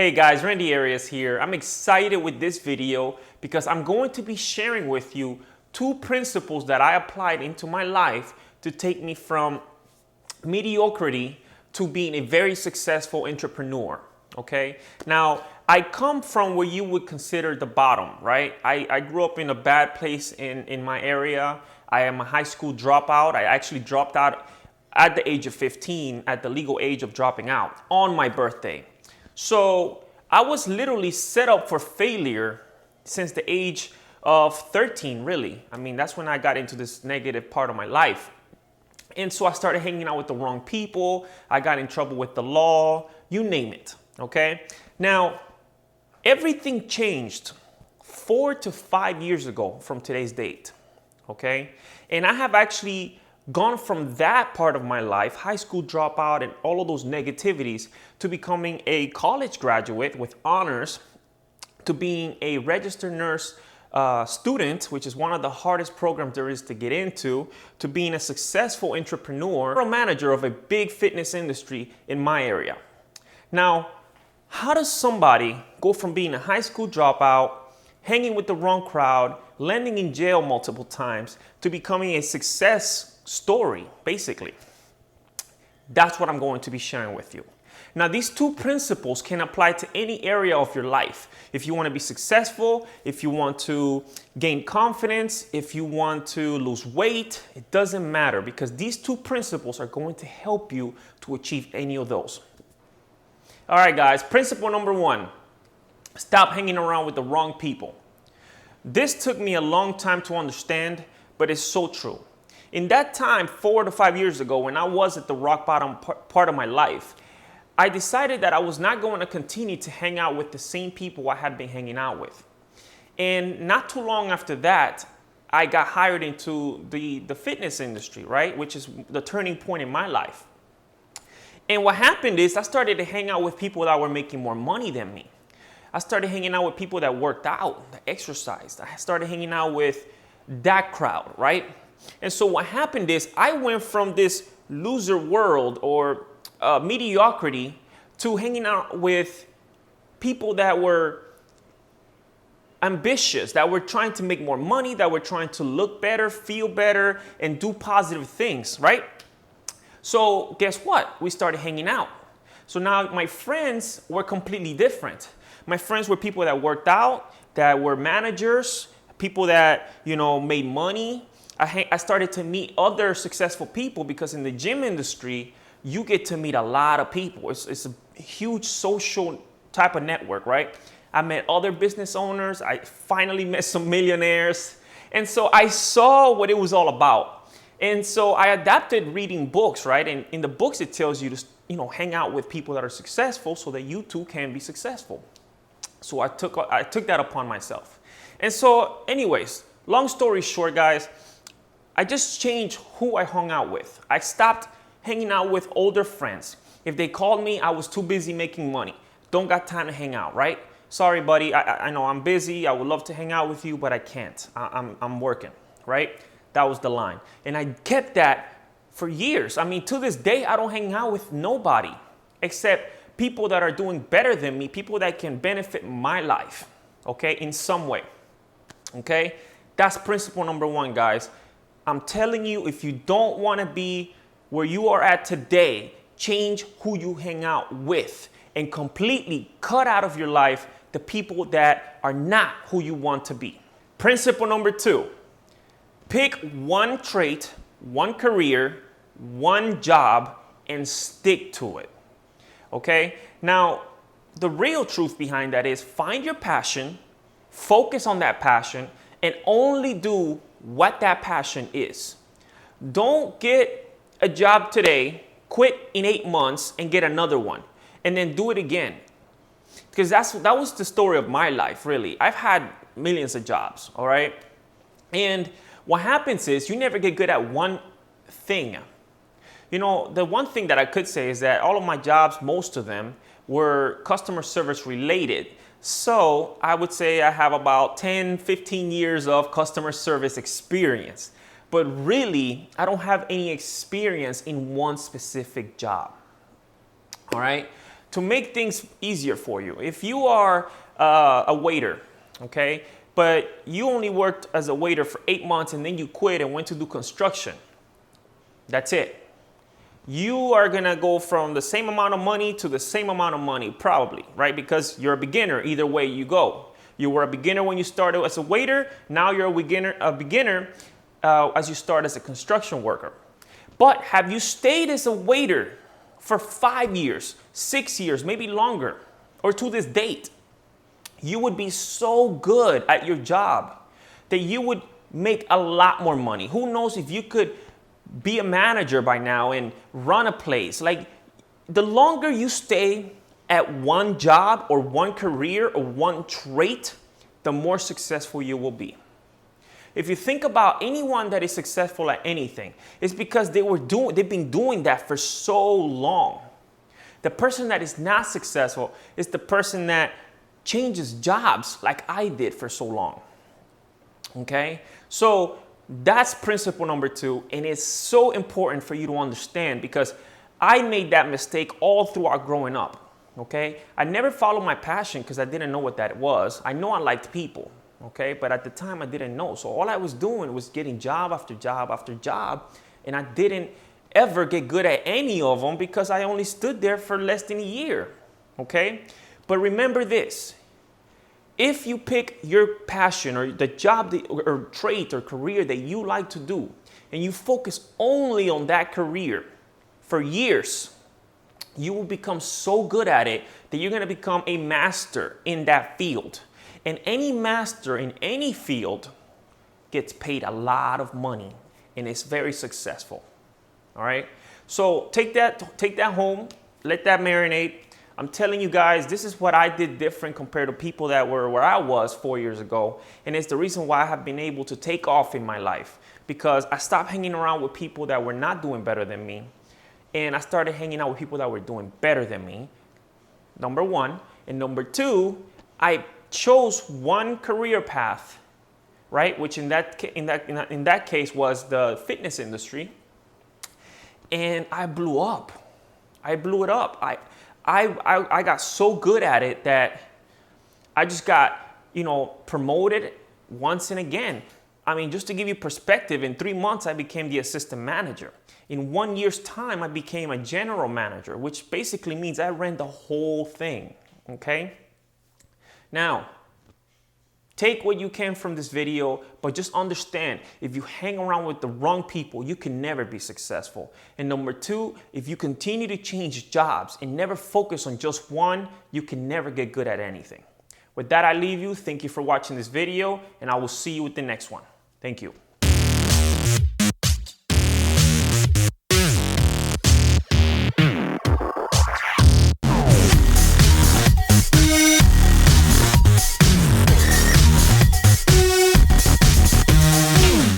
Hey guys, Randy Arias here. I'm excited with this video because I'm going to be sharing with you two principles that I applied into my life to take me from mediocrity to being a very successful entrepreneur. Okay, now I come from where you would consider the bottom, right? I grew up in a bad place in my area. I am a high school dropout. I actually dropped out at the age of 15, at the legal age of dropping out on my birthday. So I was literally set up for failure since the age of 13, really. I mean, that's when I got into this negative part of my life. And so I started hanging out with the wrong people. I got in trouble with the law, you name it, okay? Now, everything changed 4 to 5 years ago from today's date, okay? And I have actually gone from that part of my life, high school dropout and all of those negativities, to becoming a college graduate with honors, to being a registered nurse student, which is one of the hardest programs there is to get into, to being a successful entrepreneur, or a manager of a big fitness industry in my area. Now, how does somebody go from being a high school dropout, hanging with the wrong crowd, landing in jail multiple times, to becoming a success story, basically? That's what I'm going to be sharing with you. Now, these two principles can apply to any area of your life. If you want to be successful, if you want to gain confidence, if you want to lose weight, it doesn't matter, because these two principles are going to help you to achieve any of those. All right, guys, principle number one, stop hanging around with the wrong people. This took me a long time to understand, but it's so true. In that time, 4 to 5 years ago, when I was at the rock bottom part of my life, I decided that I was not going to continue to hang out with the same people I had been hanging out with. And not too long after that, I got hired into the fitness industry, right? Which is the turning point in my life. And what happened is I started to hang out with people that were making more money than me. I started hanging out with people that worked out, that exercised. I started hanging out with that crowd, right? And so what happened is I went from this loser world or mediocrity to hanging out with people that were ambitious, that were trying to make more money, that were trying to look better, feel better, and do positive things, right? So guess what? We started hanging out. So now my friends were completely different. My friends were people that worked out, that were managers, people that, made money. I started to meet other successful people, because in the gym industry, you get to meet a lot of people. It's a huge social type of network, right? I met other business owners. I finally met some millionaires. And so I saw what it was all about. And so I adapted reading books, right? And in the books, it tells you to, hang out with people that are successful so that you too can be successful. So I took that upon myself. And so anyways, long story short, guys, I just changed who I hung out with. I stopped hanging out with older friends. If they called me, I was too busy making money. Don't got time to hang out, right? Sorry, buddy. I know I'm busy. I would love to hang out with you, but I can't. I'm working, right? That was the line. And I kept that for years. I mean, to this day, I don't hang out with nobody except people that are doing better than me, people that can benefit my life, okay, in some way, okay? That's principle number one, guys. I'm telling you, if you don't want to be where you are at today, change who you hang out with and completely cut out of your life the people that are not who you want to be. Principle number two, pick one trait, one career, one job, and stick to it. Okay? Now, the real truth behind that is find your passion, focus on that passion, and only do what that passion is. Don't get a job today, quit in 8 months, and get another one, and then do it again. Because that was the story of my life, really. I've had millions of jobs, all right? And what happens is you never get good at one thing. The one thing that I could say is that all of my jobs, most of them, were customer service related. So I would say I have about 10, 15 years of customer service experience. But really, I don't have any experience in one specific job. All right? to make things easier for you, if you are a waiter, okay, but you only worked as a waiter for 8 months and then you quit and went to do construction, that's it. You are gonna go from the same amount of money to the same amount of money, probably, right? Because you're a beginner either way you go. You were a beginner when you started as a waiter. Now you're a beginner as you start as a construction worker. But have you stayed as a waiter for 5 years, 6 years, maybe longer, or to this date? You would be so good at your job that you would make a lot more money. Who knows if you could be a manager by now and run a place. Like, the longer you stay at one job or one career or one trait, the more successful you will be. If you think about anyone that is successful at anything, it's because they've been doing that for so long. The person that is not successful is the person that changes jobs like I did for so long. Okay? So that's principle number 2, and it's so important for you to understand because I made that mistake all throughout growing up. Okay? I never followed my passion because I didn't know what that was. I know I liked people. Okay, but at the time I didn't know. So all I was doing was getting job after job after job, and I didn't ever get good at any of them because I only stood there for less than a year. Okay, but remember this: if you pick your passion or the job or trait or career that you like to do, and you focus only on that career for years, you will become so good at it that you're going to become a master in that field. And any master in any field gets paid a lot of money and is very successful. All right. So take that home, let that marinate. I'm telling you guys, this is what I did different compared to people that were where I was 4 years ago. And it's the reason why I have been able to take off in my life, because I stopped hanging around with people that were not doing better than me. And I started hanging out with people that were doing better than me. Number one. And number two, I chose one career path, right? Which in that case was the fitness industry, and I blew up. I blew it up. I got so good at it that I just got promoted once and again. I mean, just to give you perspective, in 3 months I became the assistant manager. In 1 year's time, I became a general manager, which basically means I ran the whole thing. Okay. Now, take what you can from this video, but just understand, if you hang around with the wrong people, you can never be successful. And number two, if you continue to change jobs and never focus on just one, you can never get good at anything. With that, I leave you. Thank you for watching this video, and I will see you with the next one. Thank you.